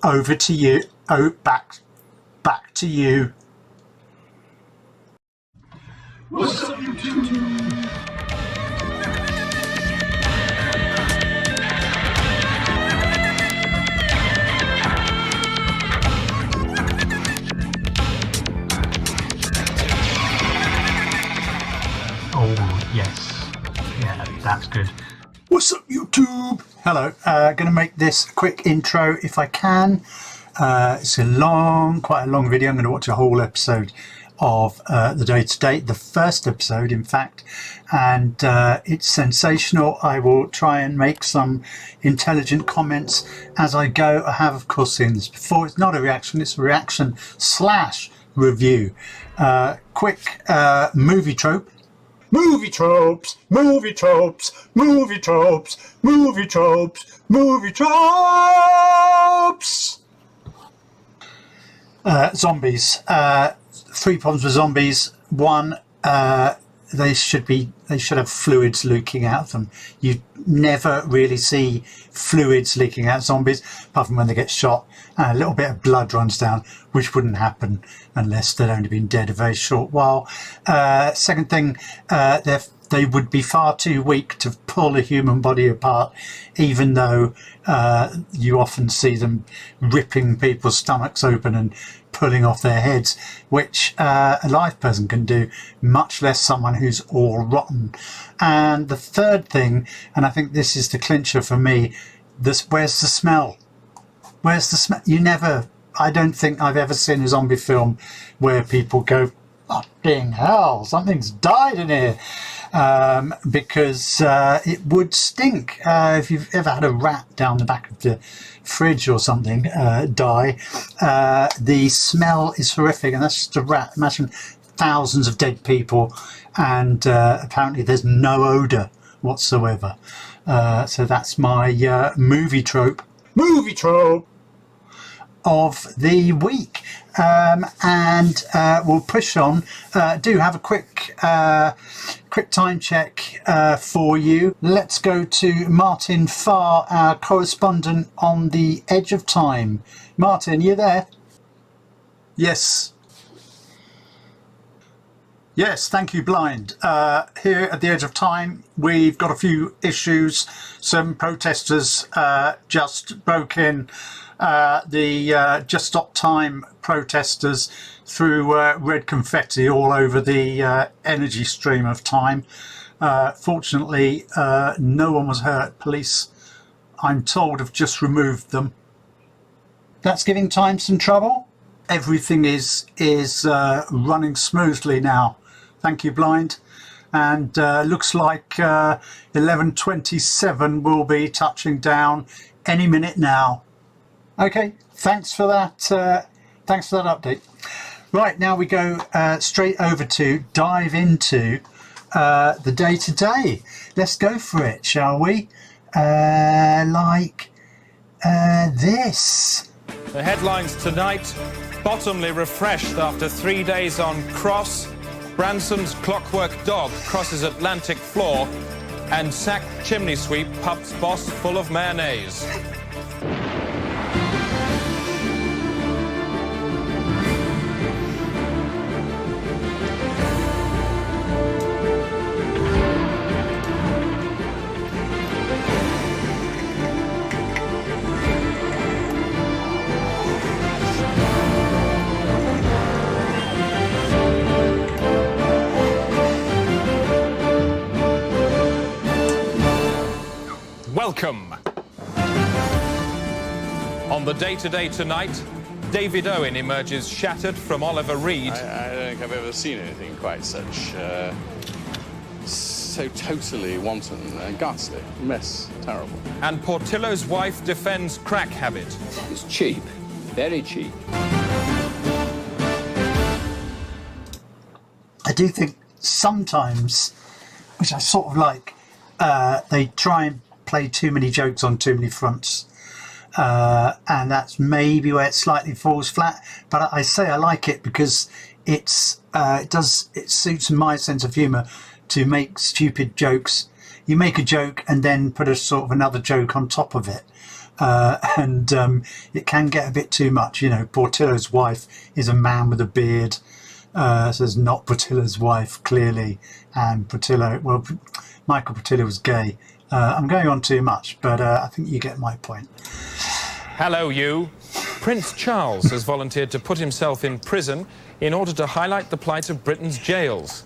over to you. Oh, back to you. What's up, YouTube? Oh, yes. Yeah, that's good. What's up, YouTube? Hello. Going to make this a quick intro if I can. It's quite a long video. I'm going to watch a whole episode of the Day-to-Day, the first episode, in fact, and it's sensational. I will try and make some intelligent comments as I go. I have, of course, seen this before. It's not a reaction, it's a reaction / review. Quick movie trope. Movie tropes, movie tropes, movie tropes, movie tropes, movie tropes. Zombies. 3 problems with zombies. One, they should have fluids leaking out of them. You never really see fluids leaking out of zombies, apart from when they get shot and a little bit of blood runs down, which wouldn't happen unless they'd only been dead a very short while. Second thing, they would be far too weak to pull a human body apart, even though you often see them ripping people's stomachs open and pulling off their heads, which a live person can do, much less someone who's all rotten. And the third thing, and I think this is the clincher for me, where's the smell? Where's the smell? I don't think I've ever seen a zombie film where people go, fucking hell, something's died in here. Because it would stink. If you've ever had a rat down the back of the fridge or something die, the smell is horrific, and that's just a rat. Imagine thousands of dead people, and apparently there's no odour whatsoever. So that's my movie trope of the week. And we'll push on. Do have a quick time check for you. Let's go to Martin Farr, our correspondent on the edge of time. Martin, you there? Yes. Yes, thank you, Blind. Here at the edge of time, we've got a few issues. Some protesters just broke in. The Just Stop Time protesters threw red confetti all over the energy stream of time. Fortunately, no one was hurt. Police, I'm told, have just removed them. That's giving time some trouble. Everything is running smoothly now. Thank you, Blind. And looks like 11:27 will be touching down any minute now. Okay, thanks for that update. Right, now we go straight over to dive into the Day-to-Day. Let's go for it, shall we? This. The headlines tonight: bottomly refreshed after 3 days on cross, Bransom's clockwork dog crosses Atlantic floor, and sacked chimney sweep pub's boss full of mayonnaise. Welcome. On the Day-to-Day tonight, David Owen emerges shattered from Oliver Reed. I don't think I've ever seen anything quite such, so totally wanton, ghastly, mess, terrible. And Portillo's wife defends crack habit. It's cheap, very cheap. I do think sometimes, which I sort of like, they try and play too many jokes on too many fronts, and that's maybe where it slightly falls flat. But I say I like it because it suits my sense of humour to make stupid jokes. You make a joke and then put a sort of another joke on top of it. and it can get a bit too much. You know, Portillo's wife is a man with a beard, so it's not Portillo's wife, clearly. And Portillo, well, Michael Portillo was gay. I'm going on too much, but I think you get my point. Hello, you. Prince Charles has volunteered to put himself in prison in order to highlight the plight of Britain's jails.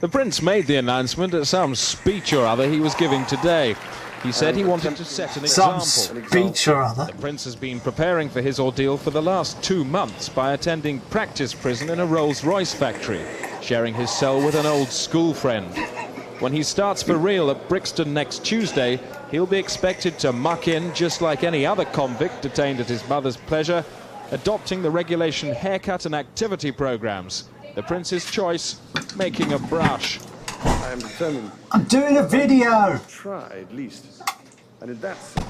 The Prince made the announcement at some speech or other he was giving today. He said he wanted to set an example. Some speech or other. The Prince has been preparing for his ordeal for the last 2 months by attending practice prison in a Rolls-Royce factory, sharing his cell with an old school friend. When he starts for real at Brixton next Tuesday, he'll be expected to muck in just like any other convict detained at his mother's pleasure, adopting the regulation haircut and activity programs. The Prince's choice, making a brush. I am determined I'm doing a video. to try at least. And in that sense,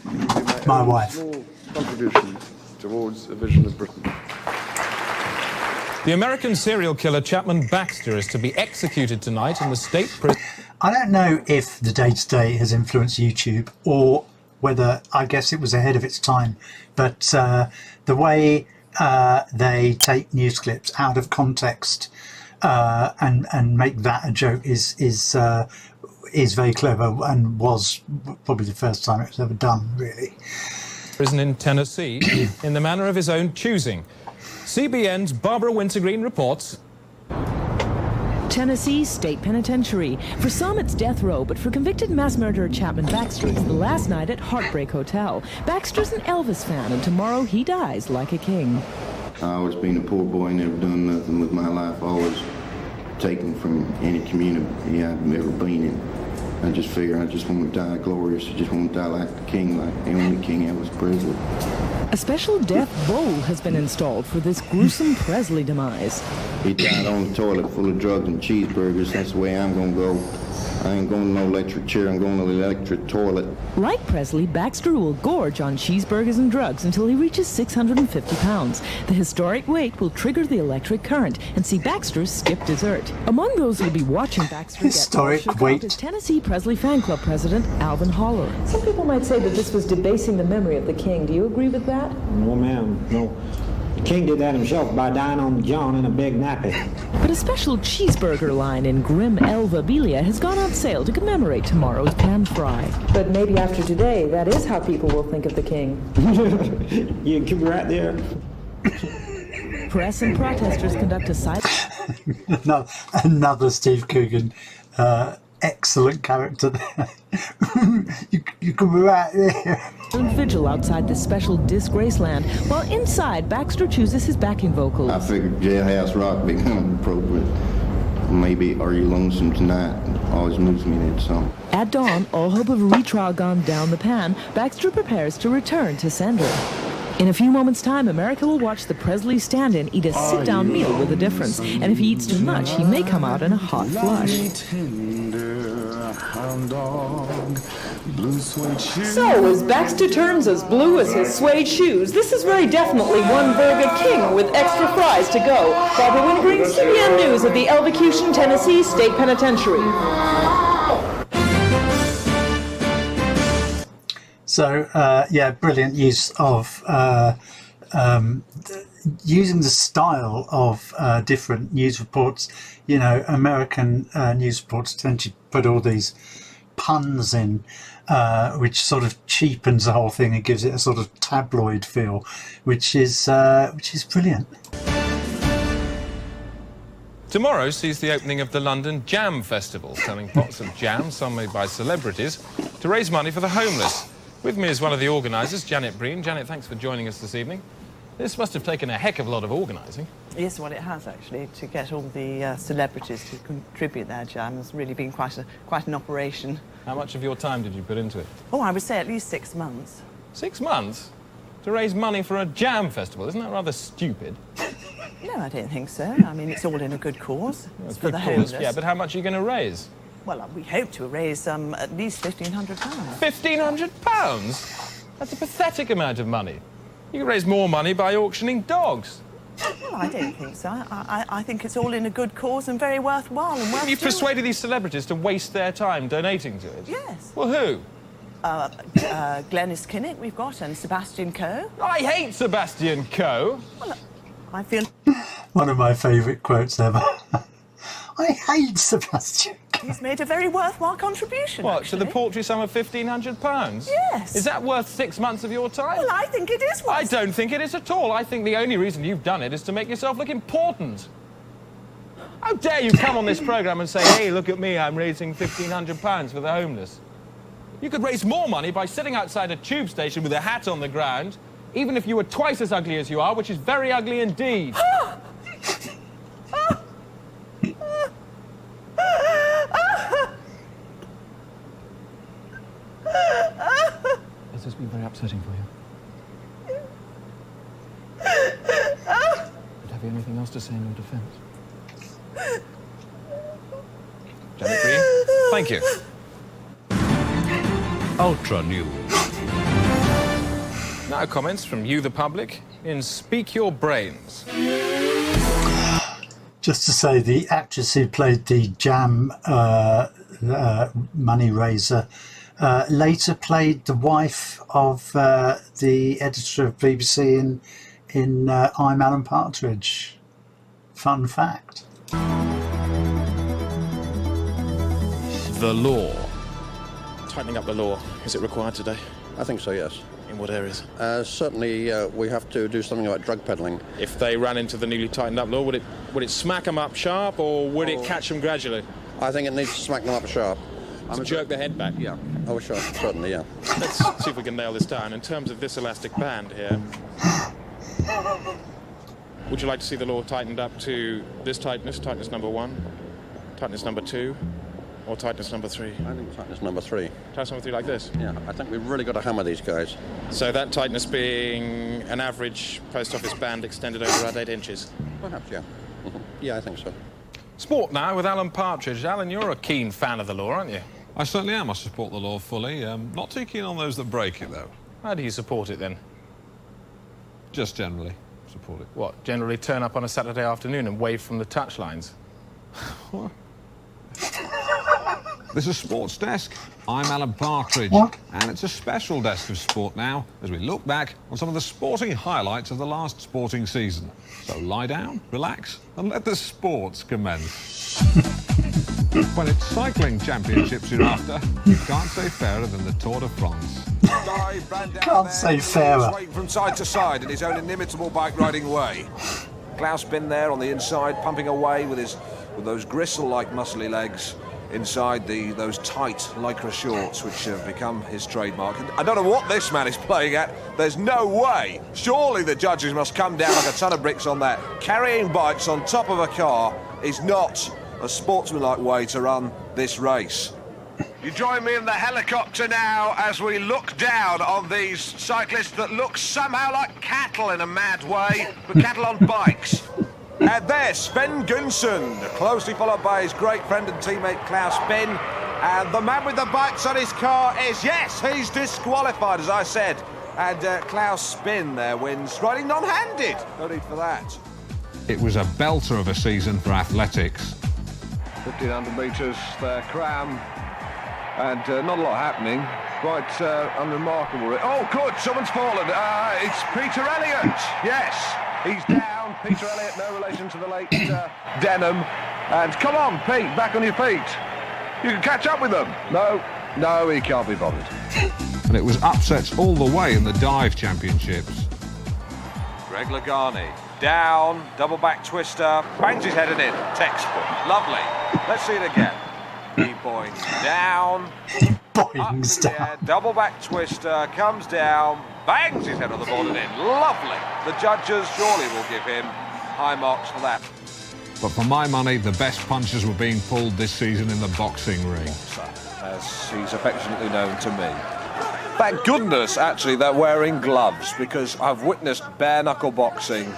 it will be My own wife. small contribution towards a vision of Britain. The American serial killer Chapman Baxter is to be executed tonight in the state prison. I don't know if the day-to-day has influenced YouTube or whether, I guess it was ahead of its time, but the way they take news clips out of context and make that a joke is very clever, and was probably the first time it was ever done, really. Prison in Tennessee in the manner of his own choosing. CBN's Barbara Wintergreen reports. Tennessee State Penitentiary. For some, it's death row, but for convicted mass murderer Chapman Baxter, it's the last night at Heartbreak Hotel. Baxter's an Elvis fan, and tomorrow he dies like a king. I always been a poor boy, never done nothing with my life, always taken from any community I've ever been in. I just figure I just want to die glorious. I just want to die like the king, like the only king Elvis Presley. A special death bowl has been installed for this gruesome Presley demise. He died on the toilet full of drugs and cheeseburgers. That's the way I'm going to go. I ain't going to no electric chair, I'm going to the electric toilet. Like Presley, Baxter will gorge on cheeseburgers and drugs until he reaches 650 pounds. The historic weight will trigger the electric current and see Baxter skip dessert. Among those who'll be watching Baxter Historic get weight. is Tennessee Presley Fan Club President Alvin Holler. Some people might say that this was debasing the memory of the king. Do you agree with that? No, ma'am, no. The king did that himself by dying on the john in a big nappy. But a special cheeseburger line in grim Elvabilia has gone on sale to commemorate tomorrow's pan fry. But maybe after today, that is how people will think of the king. You keep it right there. Press and protesters conduct a silent Another Steve Coogan. Excellent character there. you can be right there. vigil outside the special disgrace land, while inside, Baxter chooses his backing vocals. I figured Jailhouse Rock become appropriate. Maybe Are You Lonesome Tonight always moves me to that song. At dawn, all hope of a retrial gone down the pan, Baxter prepares to return to sender. In a few moments' time, America will watch the Presley stand-in eat a sit-down meal with a difference. And if he eats too much, he may come out in a hot flush. So, as Baxter turns as blue as his suede shoes, this is very definitely one burger king with extra fries to go. Barbara Wingreen, CBN News at the Elvicution, Tennessee State Penitentiary. So, yeah, brilliant use of using the style of different news reports. You know, American news reports tend to put all these puns in, which sort of cheapens the whole thing and gives it a sort of tabloid feel, which is brilliant. Tomorrow sees the opening of the London Jam Festival, selling pots of jam, some made by celebrities, to raise money for the homeless. With me is one of the organisers, Janet Breen. Janet, thanks for joining us this evening. This must have taken a heck of a lot of organising. Yes, well, it has actually. To get all the celebrities to contribute their jam has really been quite an operation. How much of your time did you put into it? Oh, I would say at least 6 months. 6 months? To raise money for a jam festival? Isn't that rather stupid? No, I don't think so. I mean, it's all in a good cause. It's for the homeless. Yeah, but how much are you going to raise? Well, we hope to raise at least £1,500. £1,500? That's a pathetic amount of money. You can raise more money by auctioning dogs. Well, I don't think so. I think it's all in a good cause and very worthwhile and worth You've persuaded these celebrities to waste their time donating to it? Yes. Well, who? Glenys Kinnock we've got, and Sebastian Coe. I hate Sebastian Coe. Well, I feel... One of my favourite quotes ever. I hate Sebastian Coe. He's made a very worthwhile contribution, What, actually. to the paltry sum of £1,500? Yes. Is that worth 6 months of your time? Well, I think it is worth... I don't think it is at all. I think the only reason you've done it is to make yourself look important. How dare you come on this programme and say, hey, look at me, I'm raising £1,500 for the homeless. You could raise more money by sitting outside a tube station with a hat on the ground, even if you were twice as ugly as you are, which is very ugly indeed. Has this been very upsetting for you? But have you anything else to say in your defence? Janet Green, thank you. Ultra News. Now comments from you, the public, in Speak Your Brains. Just to say, the actress who played the Jam money raiser later played the wife of the editor of BBC in I'm Alan Partridge. Fun fact. The law. Tightening up the law. Is it required today? I think so, yes. In what areas? Certainly, we have to do something about drug peddling. If they ran into the newly tightened up law, would it smack them up sharp, or would it catch them gradually? I think it needs to smack them up sharp. To jerk their head back? Yeah. Oh, sure. Certainly, yeah. Let's see if we can nail this down. In terms of this elastic band here, would you like to see the law tightened up to this tightness number 1, tightness number 2, or tightness number 3? I think tightness number 3. Tightness number 3 like this? Yeah, I think we've really got to hammer these guys. So that tightness being an average post office band extended over about 8 inches? Perhaps, yeah. Yeah, I think so. Sport now with Alan Partridge. Alan, you're a keen fan of the law, aren't you? I certainly am. I support the law fully. Not too keen on those that break it, though. How do you support it, then? Just generally support it. What, generally turn up on a Saturday afternoon and wave from the touchlines? What? This is Sports Desk. I'm Alan Partridge. What? And it's a special desk of sport now, as we look back on some of the sporting highlights of the last sporting season. So lie down, relax, and let the sports commence. When it's cycling championships you're after, you can't say fairer than the Tour de France. Can't say fairer. Swaying from side to side in his own inimitable bike riding way. Klaus Spin there on the inside, pumping away with those gristle-like muscly legs inside those tight lycra shorts, which have become his trademark. I don't know what this man is playing at. There's no way. Surely the judges must come down like a ton of bricks on that. Carrying bikes on top of a car is not a sportsmanlike way to run this race. You join me in the helicopter now as we look down on these cyclists that look somehow like cattle in a mad way, but cattle on bikes. And there's Sven Gunsen, closely followed by his great friend and teammate Klaus Spin. And the man with the bikes on his car is, yes, he's disqualified, as I said. And Klaus Spin there wins, riding non-handed. No need for that. It was a belter of a season for athletics. 1,500 metres there, cram. And not a lot happening. Quite unremarkable. Oh, good, someone's fallen. It's Peter Elliott. Yes, he's down. Peter Elliott, no relation to the late Denham. And come on, Pete, back on your feet. You can catch up with them. No, he can't be bothered. And it was upsets all the way in the dive championships. Greg Lagani, down, double back twister, bangs his head in it. Textbook, lovely. Let's see it again. He boings down, Boings down. double back twister, comes down, bangs his head on the board and in. Lovely. The judges surely will give him high marks for that. But for my money, the best punches were being pulled this season in the boxing ring. As he's affectionately known to me. Thank goodness, actually, they're wearing gloves, because I've witnessed bare-knuckle boxing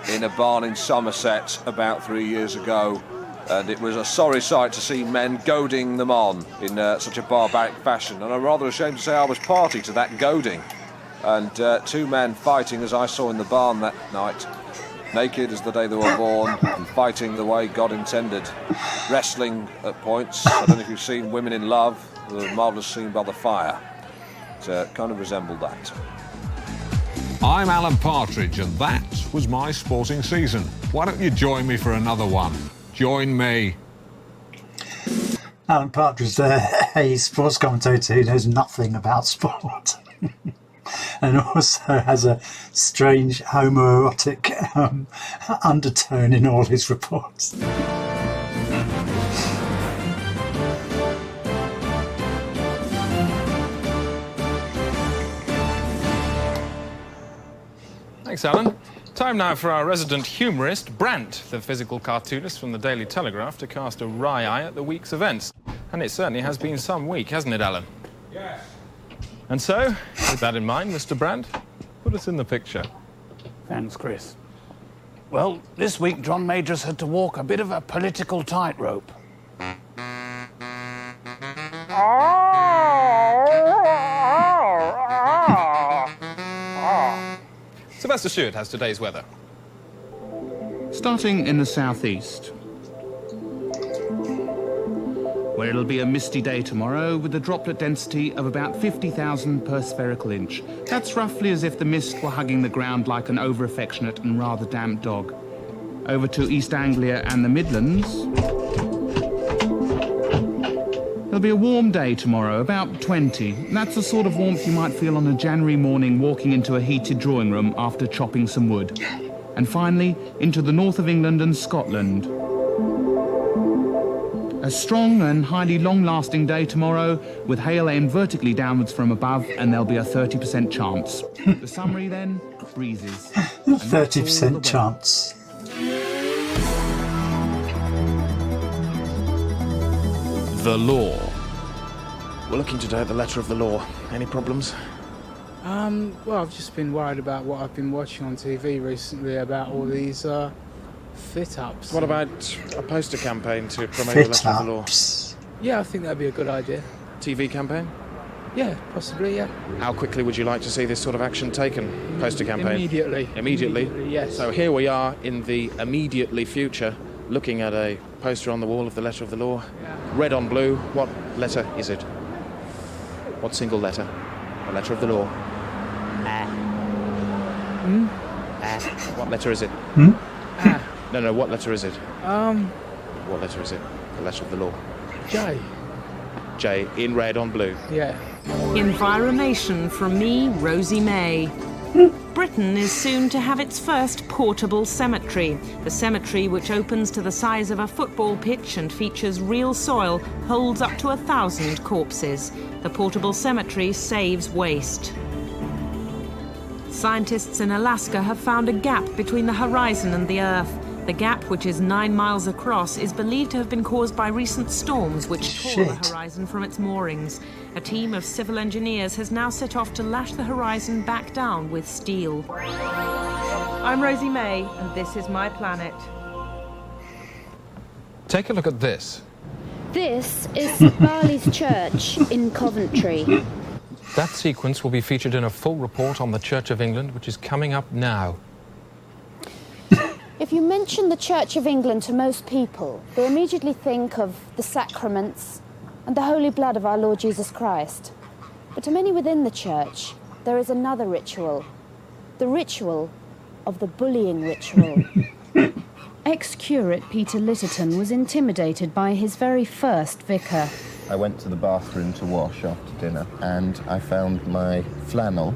in a barn in Somerset about 3 years ago, and it was a sorry sight to see men goading them on in such a barbaric fashion, and I'm rather ashamed to say I was party to that goading. And 2 men fighting, as I saw in the barn that night, naked as the day they were born, and fighting the way God intended. Wrestling at points. I don't know if you've seen Women in Love, the marvellous scene by the fire. kind of resembled that. I'm Alan Partridge, and that was my sporting season. Why don't you join me for another one? Join me. Alan Partridge, a sports commentator who knows nothing about sport. And also has a strange homoerotic undertone in all his reports. Thanks, Alan. Time now for our resident humorist, Brant, the physical cartoonist from the Daily Telegraph, to cast a wry eye at the week's events. And it certainly has been some week, hasn't it, Alan? Yes. And so, with that in mind, Mr. Brant, put us in the picture. Thanks, Chris. Well, this week John Majors had to walk a bit of a political tightrope. Sylvester Stewart has today's weather. Starting in the southeast, where it'll be a misty day tomorrow with a droplet density of about 50,000 per spherical inch. That's roughly as if the mist were hugging the ground like an over-affectionate and rather damp dog. Over to East Anglia and the Midlands. It'll be a warm day tomorrow, about 20. That's the sort of warmth you might feel on a January morning walking into a heated drawing room after chopping some wood. And finally, into the north of England and Scotland. A strong and highly long-lasting day tomorrow, with hail aimed vertically downwards from above, and there'll be a 30% chance. The summary then, breezes. 30% chance. The law. We're looking today at the letter of the law. Any problems? Well, I've just been worried about what I've been watching on TV recently about all these fit-ups. What about a poster campaign to promote the letter of the law? Yeah, I think that'd be a good idea. TV campaign? Yeah, possibly, yeah. How quickly would you like to see this sort of action taken? Poster campaign? Immediately. Immediately? Yes. So here we are in the immediately future, looking at a poster on the wall of the letter of the law. Yeah. Red on blue. What letter is it? What single letter? The letter of the law. What letter is it? No, what letter is it? What letter is it? The letter of the law. J. J, in red on blue. Yeah. Environation from me, Rosie May. Britain is soon to have its first portable cemetery. The cemetery, which opens to the size of a football pitch and features real soil, holds up to 1,000 corpses. The portable cemetery saves waste. Scientists in Alaska have found a gap between the horizon and the Earth. The gap, which is 9 miles across, is believed to have been caused by recent storms which tore the horizon from its moorings. A team of civil engineers has now set off to lash the horizon back down with steel. I'm Rosie May, and this is my planet. Take a look at this. This is St Barley's Church in Coventry. That sequence will be featured in a full report on the Church of England, which is coming up now. If you mention the Church of England to most people, they immediately think of the sacraments and the holy blood of our Lord Jesus Christ. But to many within the Church, there is another ritual, the ritual of the bullying ritual. Ex-curate Peter Litterton was intimidated by his very first vicar. I went to the bathroom to wash after dinner and I found my flannel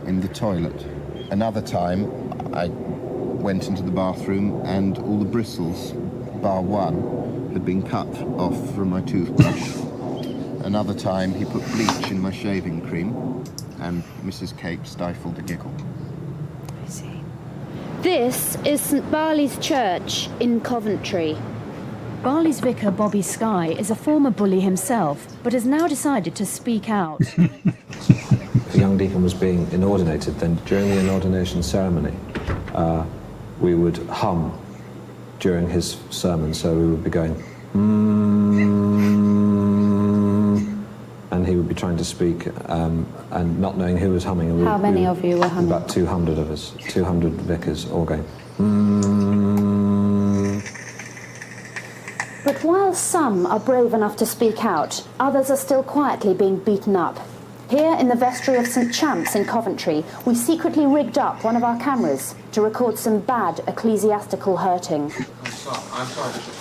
in the toilet. Another time I went into the bathroom and all the bristles, bar one, had been cut off from my toothbrush. Another time he put bleach in my shaving cream and Mrs. Cape stifled a giggle. I see. This is St Barley's Church in Coventry. Barley's vicar Bobby Skye is a former bully himself, but has now decided to speak out. If a young deacon was being inordinated, then during the inordination ceremony, we would hum during his sermon, so we would be going, and he would be trying to speak and not knowing who was humming. How many of you were humming? About 200 of us, 200 vicars, all going, But while some are brave enough to speak out, others are still quietly being beaten up. Here in the vestry of St Champs in Coventry, we secretly rigged up one of our cameras to record some bad ecclesiastical hurting. I'm sorry, Bishop.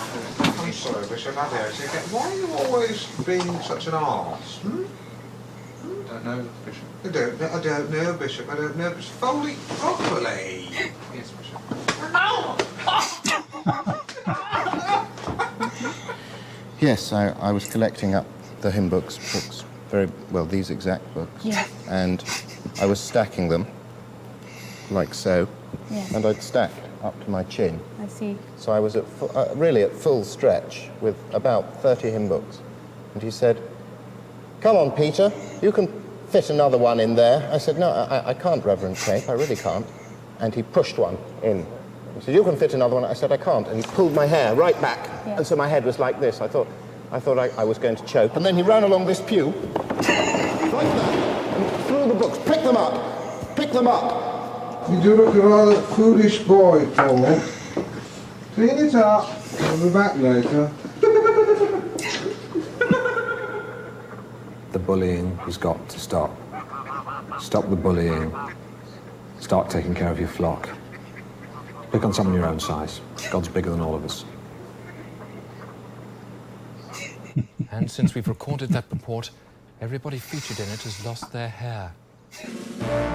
I'm sorry, Bishop. Why are you always being such an arse? I don't know, Bishop. I don't know, Bishop. I don't know. Bishop. Fold it properly. Yes, Bishop. Yes, I was collecting up the hymn books, very well, these exact books. Yes. And I was stacking them, like so. Yes. And I'd stacked up to my chin. I see. So I was really at full stretch with about 30 hymn books. And he said, "Come on, Peter, you can fit another one in there." I said, "No, I can't, Reverend Cape, I really can't." And he pushed one in. He said, "You can fit another one." I said, "I can't." And he pulled my hair right back. Yeah. And so my head was like this. I thought I was going to choke. And then he ran along this pew, like that, and threw the books. "Pick them up! Pick them up!" You do look a rather foolish boy, Paul. Clean it up. I'll be back later. The bullying has got to stop. Stop the bullying. Start taking care of your flock. Pick on someone your own size. God's bigger than all of us. And since we've recorded that report, everybody featured in it has lost their hair.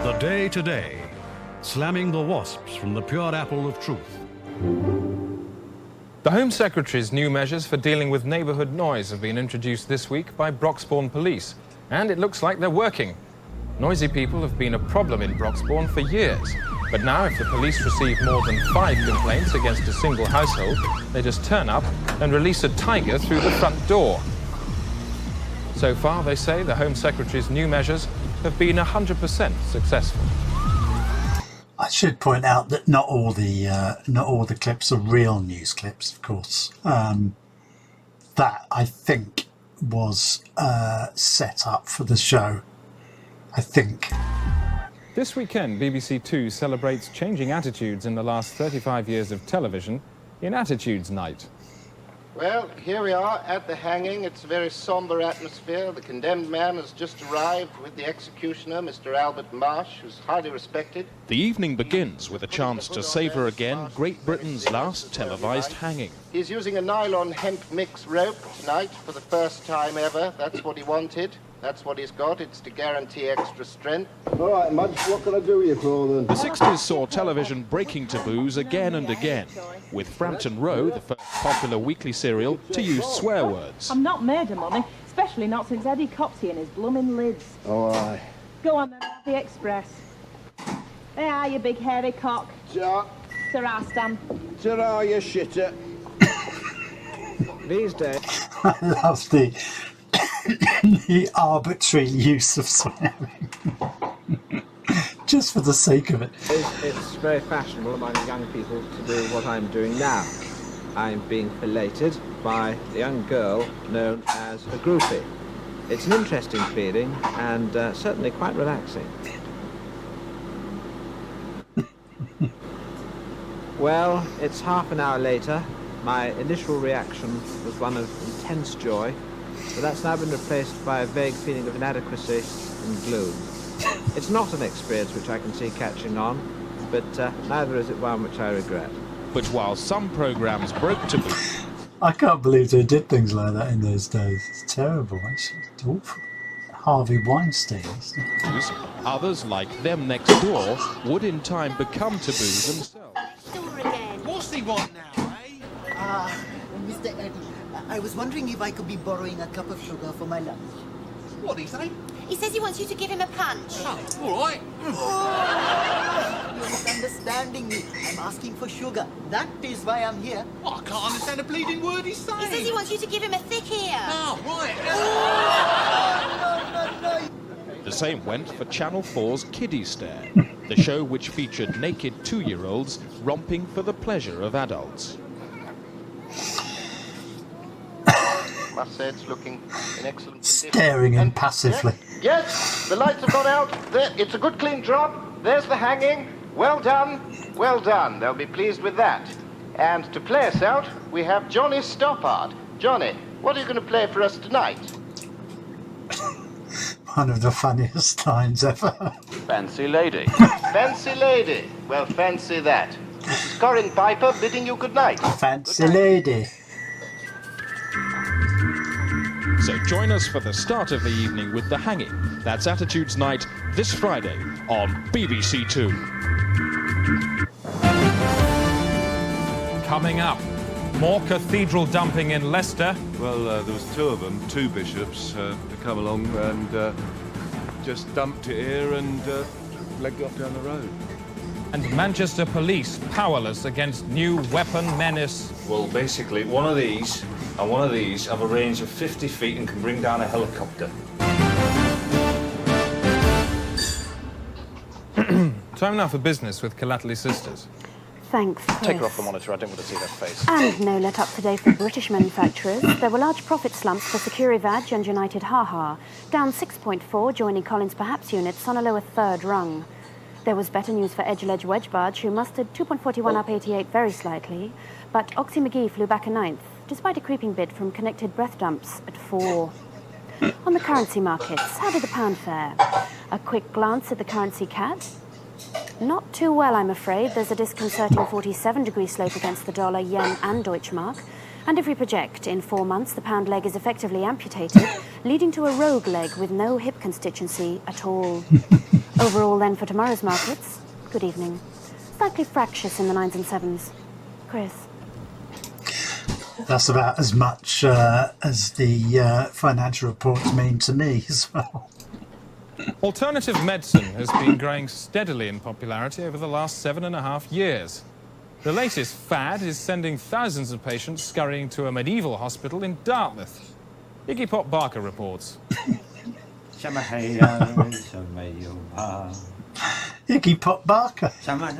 The Day Today, slamming the wasps from the pure apple of truth. The Home Secretary's new measures for dealing with neighbourhood noise have been introduced this week by Broxbourne Police, and it looks like they're working. Noisy people have been a problem in Broxbourne for years, but now if the police receive more than 5 complaints against a single household, they just turn up and release a tiger through the front door. So far, they say the Home Secretary's new measures have been 100% successful. I should point out that not all the clips are real news clips, of course. That I think was set up for the show. I think. This weekend, BBC Two celebrates changing attitudes in the last 35 years of television in Attitudes Night. Well, here we are at the hanging. It's a very somber atmosphere. The condemned man has just arrived with the executioner, Mr. Albert Marsh, who's highly respected. The evening begins with a chance to savour again Great Britain's last televised hanging. He's using a nylon hemp mix rope tonight for the first time ever. That's what he wanted. That's what he's got. It's to guarantee extra strength. All right, Mudge, what can I do with you, Claw, The 60s saw television breaking taboos again and again, with Frampton Row, the first popular weekly serial, to use swear words. I'm not made of money, especially not since Eddie Copsey and his blooming lids. All right. Go on then, have the express. There are you, big hairy cock. Ja. Ta-ra, Stan. Ta-ra, you shitter. These days... I love the arbitrary use of swearing. Just for the sake of it. It's very fashionable among young people to do what I'm doing now. I'm being filleted by a young girl known as a groupie. It's an interesting feeling and certainly quite relaxing. Well, it's half an hour later. My initial reaction was one of intense joy, but that's now been replaced by a vague feeling of inadequacy and gloom. It's not an experience which I can see catching on, but neither is it one which I regret. But while some programmes broke taboo... I can't believe they did things like that in those days. It's terrible, actually. It's awful. Harvey Weinstein. Others, like Them Next Door, would in time become taboo themselves. What's he want now, eh? Mr. Eddie, I was wondering if I could be borrowing a cup of sugar for my lunch. What did he say? He says he wants you to give him a punch. Oh, all right. You're misunderstanding me. I'm asking for sugar. That is why I'm here. Oh, I can't understand a bleeding word he's saying. He says he wants you to give him a thick ear. Oh, right. No. The same went for Channel 4's Kiddie Stare, the show which featured naked 2-year-olds romping for the pleasure of adults. Must say it's looking in excellent condition. Staring impassively. Yes, the lights have gone out. There, it's a good clean drop. There's the hanging. Well done. Well done. They'll be pleased with that. And to play us out, we have Johnny Stoppard. Johnny, what are you going to play for us tonight? One of the funniest lines ever. Fancy lady. Fancy lady. Well, fancy that. Mrs. Corin Piper bidding you good night. Fancy lady. So join us for the start of the evening with The Hanging. That's Attitudes Night this Friday on BBC Two. Coming up, more cathedral dumping in Leicester. Well, there was two of them, two bishops, to come along and just dumped it here and legged it off down the road. And Manchester police powerless against new weapon menace. Well, basically, one of these and one of these have a range of 50 feet and can bring down a helicopter. Time now for business with Calately Sisters. Thanks, Chris. Take her off the monitor, I don't want to see her face. And no let-up today for British manufacturers. There were large profit slumps for Securivaj and United Ha-Ha, down 6.4, joining Collins Perhaps units on a lower third rung. There was better news for Edgeledge Wedgebarge, who mustered 2.41 up 88 very slightly, but Oxy McGee flew back a ninth, despite a creeping bid from Connected Breath Dumps at 4. On the currency markets, how did the pound fare? A quick glance at the currency cat. Not too well, I'm afraid. There's a disconcerting 47-degree slope against the dollar, yen and Deutschmark. And if we project, in 4 months, the pound leg is effectively amputated, leading to a rogue leg with no hip constituency at all. Overall, then, for tomorrow's markets, good evening. Slightly fractious in the 9s and 7s. Chris. That's about as much as the financial reports mean to me as well. Alternative medicine has been growing steadily in popularity over the last 7.5 years. The latest fad is sending thousands of patients scurrying to a medieval hospital in Dartmouth. Iggy Pop Barker reports. Iggy Pop Barker.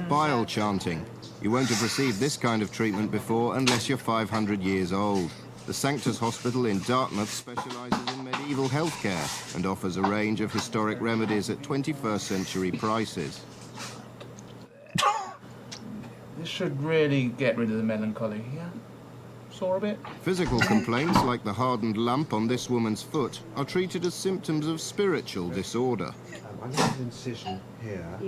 Bile chanting. You won't have received this kind of treatment before unless you're 500 years old. The Sanctus Hospital in Dartmouth specialises in medieval healthcare and offers a range of historic remedies at 21st century prices. This should really get rid of the melancholy, yeah? Sore a bit? Physical complaints like the hardened lump on this woman's foot are treated as symptoms of spiritual disorder. I'm going to have an incision here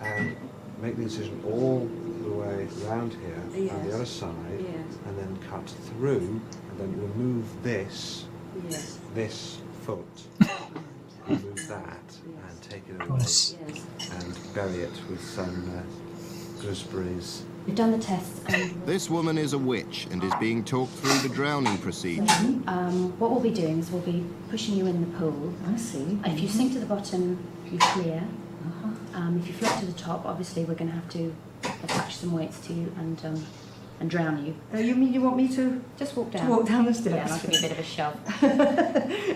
and make the incision all the way round here and the other side and then cut through and then remove this foot, remove that and take it away and bury it with some gooseberries. We've done the tests and... This woman is a witch and is being talked through the drowning procedure. What we'll be doing is we'll be pushing you in the pool. I see. If you sink to the bottom, you clear. If you float to the top, obviously we're going to have to attach some weights to you and drown you. You mean you want me to just walk down? To walk down the stairs. Yeah, and I'll give you a bit of a shove.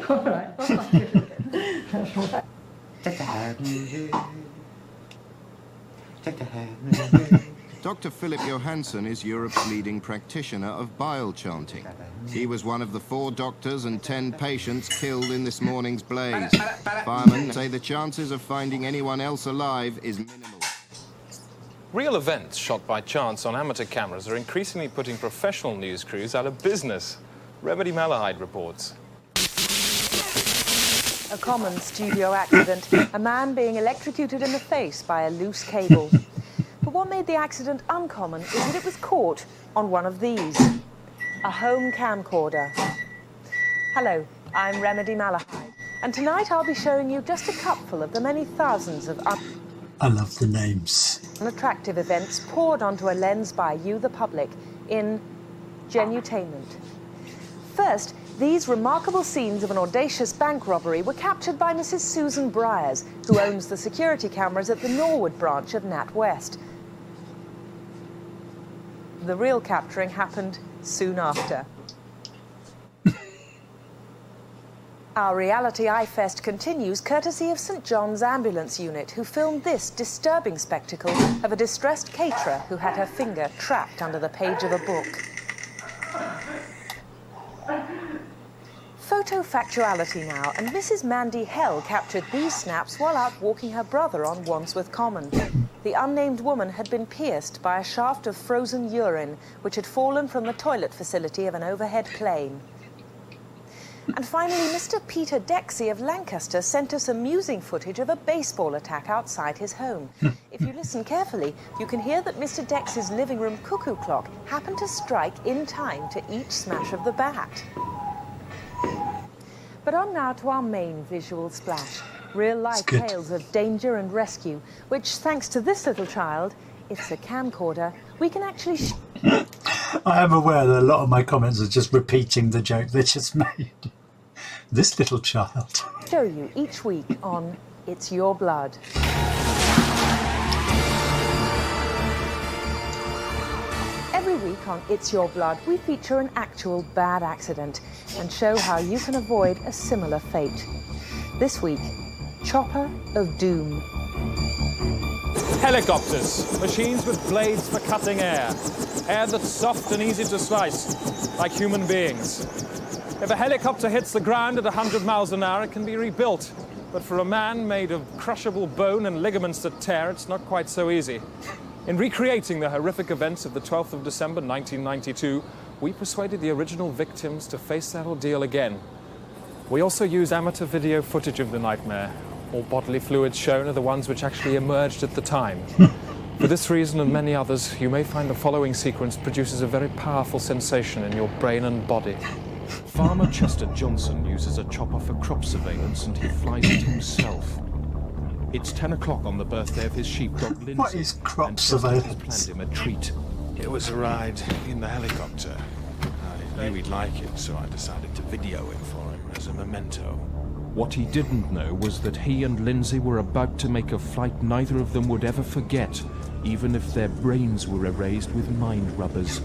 All right. Take the hand. Take the hand. Dr. Philip Johansson is Europe's leading practitioner of bile chanting. He was one of the 4 doctors and 10 patients killed in this morning's blaze. Firemen say the chances of finding anyone else alive is minimal. Real events shot by chance on amateur cameras are increasingly putting professional news crews out of business. Remedy Malahide reports. A common studio accident, a man being electrocuted in the face by a loose cable. But what made the accident uncommon is that it was caught on one of these, a home camcorder. Hello, I'm Remedy Malahide, and tonight I'll be showing you just a cupful of the many thousands of I love the names. unattractive events poured onto a lens by you, the public, in Genutainment. First, these remarkable scenes of an audacious bank robbery were captured by Mrs. Susan Briers, who owns the security cameras at the Norwood branch of NatWest. The real capturing happened soon after. Our reality eye-fest continues courtesy of St. John's Ambulance Unit, who filmed this disturbing spectacle of a distressed caterer who had her finger trapped under the page of a book. Photo factuality now, and Mrs. Mandy Hell captured these snaps while out walking her brother on Wandsworth Common. The unnamed woman had been pierced by a shaft of frozen urine, which had fallen from the toilet facility of an overhead plane. And finally, Mr. Peter Dexy of Lancaster sent us amusing footage of a baseball attack outside his home. If you listen carefully, you can hear that Mr. Dexy's living room cuckoo clock happened to strike in time to each smash of the bat. But on now to our main visual splash. Real-life tales of danger and rescue, which, thanks to this little child, it's a camcorder, we can actually... I am aware that a lot of my comments are just repeating the joke they just made. This little child. show you each week on It's Your Blood. Every week on It's Your Blood, we feature an actual bad accident and show how you can avoid a similar fate. This week, Chopper of Doom. Helicopters, machines with blades for cutting air. Air that's soft and easy to slice, like human beings. If a helicopter hits the ground at 100 miles an hour, it can be rebuilt. But for a man made of crushable bone and ligaments that tear, it's not quite so easy. In recreating the horrific events of the 12th of December 1992, we persuaded the original victims to face that ordeal again. We also use amateur video footage of the nightmare. All bodily fluids shown are the ones which actually emerged at the time. For this reason and many others, you may find the following sequence produces a very powerful sensation in your brain and body. Farmer Chester Johnson uses a chopper for crop surveillance and he flies it himself. It's 10 o'clock on the birthday of his sheepdog Lindsay. What is crop and Chester surveillance? has planned him a treat. It was a ride in the helicopter. I knew he'd like it, so I decided to video it for him as a memento. What he didn't know was that he and Lindsay were about to make a flight neither of them would ever forget, even if their brains were erased with mind rubbers.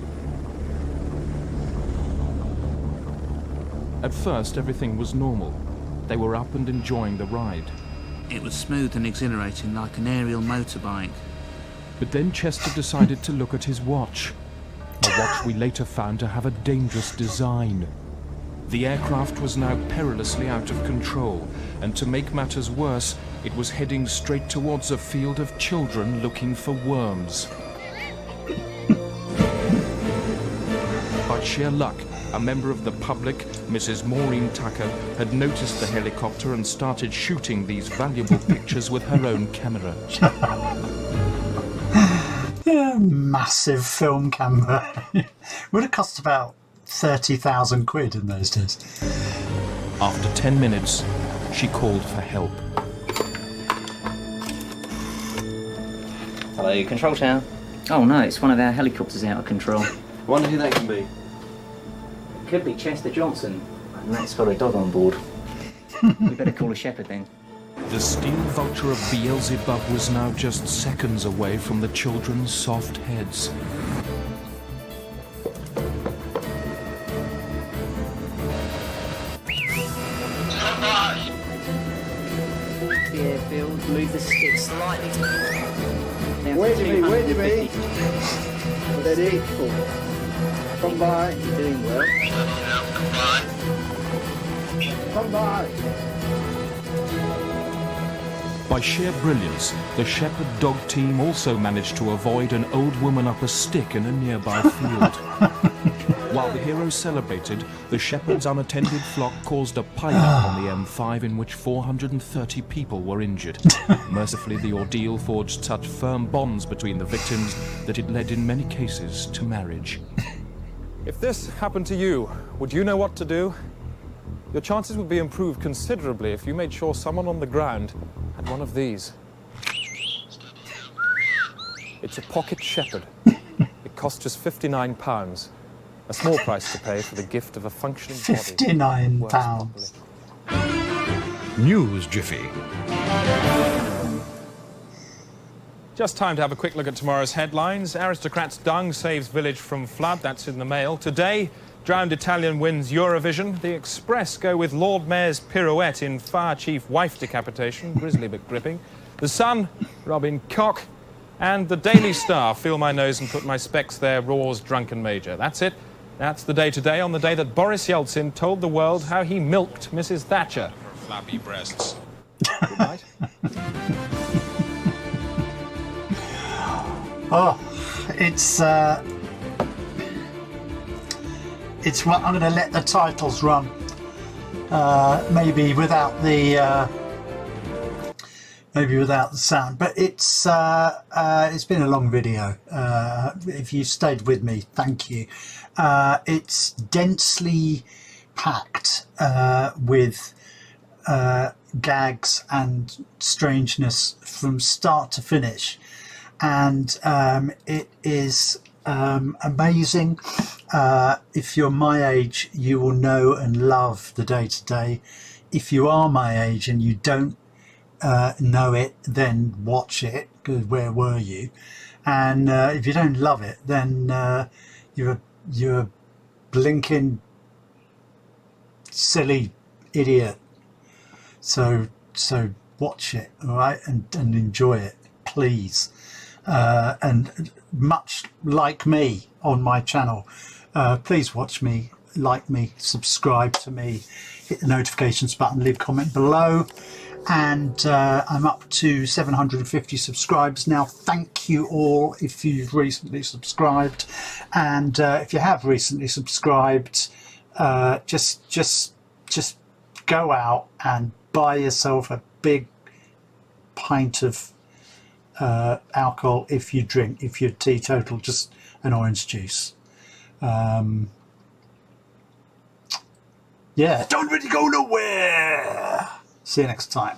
At first, everything was normal. They were up and enjoying the ride. It was smooth and exhilarating, like an aerial motorbike. But then Chester decided to look at his watch. A watch we later found to have a dangerous design. The aircraft was now perilously out of control, and to make matters worse, it was heading straight towards a field of children looking for worms. By sheer luck, a member of the public, Mrs. Maureen Tucker, had noticed the helicopter and started shooting these valuable pictures with her own camera. Yeah, massive film camera. Would have cost about 30,000 quid in those days. After 10 minutes, she called for help. Hello, Control Tower. Oh no, it's one of our helicopters out of control. Wonder who that can be. Could be Chester Johnson. And that's got a dog on board. We better call a shepherd then. The steel vulture of Beelzebub was now just seconds away from the children's soft heads. Yeah, Bill, move the stick slightly. Wait a minute. Ready? Come by. You're doing well. Come by. By sheer brilliance, the shepherd dog team also managed to avoid an old woman up a stick in a nearby field. While the heroes celebrated, the shepherd's unattended flock caused a pileup on the M5 in which 430 people were injured. Mercifully, the ordeal forged such firm bonds between the victims that it led in many cases to marriage. If this happened to you, would you know what to do? Your chances would be improved considerably if you made sure someone on the ground had one of these. It's a pocket shepherd. It costs just £59. A small price to pay for the gift of a functioning body. £59. News Jiffy. Just time to have a quick look at tomorrow's headlines. Aristocrats' dung saves village from flood. That's in the Mail. Today, drowned Italian wins Eurovision. The Express go with Lord Mayor's pirouette in fire chief wife decapitation. Grisly but gripping. The Sun, Robin Koch. And the Daily Star, feel my nose and put my specs there, Raw's drunken major. That's it. That's the day today, on the day that Boris Yeltsin told the world how he milked Mrs. Thatcher. Her flappy breasts. Good night. Oh, it's what I'm going to let the titles run. maybe without the sound, but it's been a long video. If you stayed with me, thank you. It's densely packed with gags and strangeness from start to finish, and it is amazing. If you're my age, you will know and love the day-to-day. If you are my age and you don't know it, then watch it, because where were you? And if you don't love it, then you're a blinking silly idiot. So watch it, all right, and enjoy it, please. And much like me on my channel, please watch me, like me, subscribe to me, hit the notifications button, leave a comment below. And I'm up to 750 subscribers now. Thank you all if you've recently subscribed, and if you have recently subscribed, just go out and buy yourself a big pint of alcohol if you drink. If you're teetotal, just an orange juice. Yeah, don't really go nowhere. See you next time.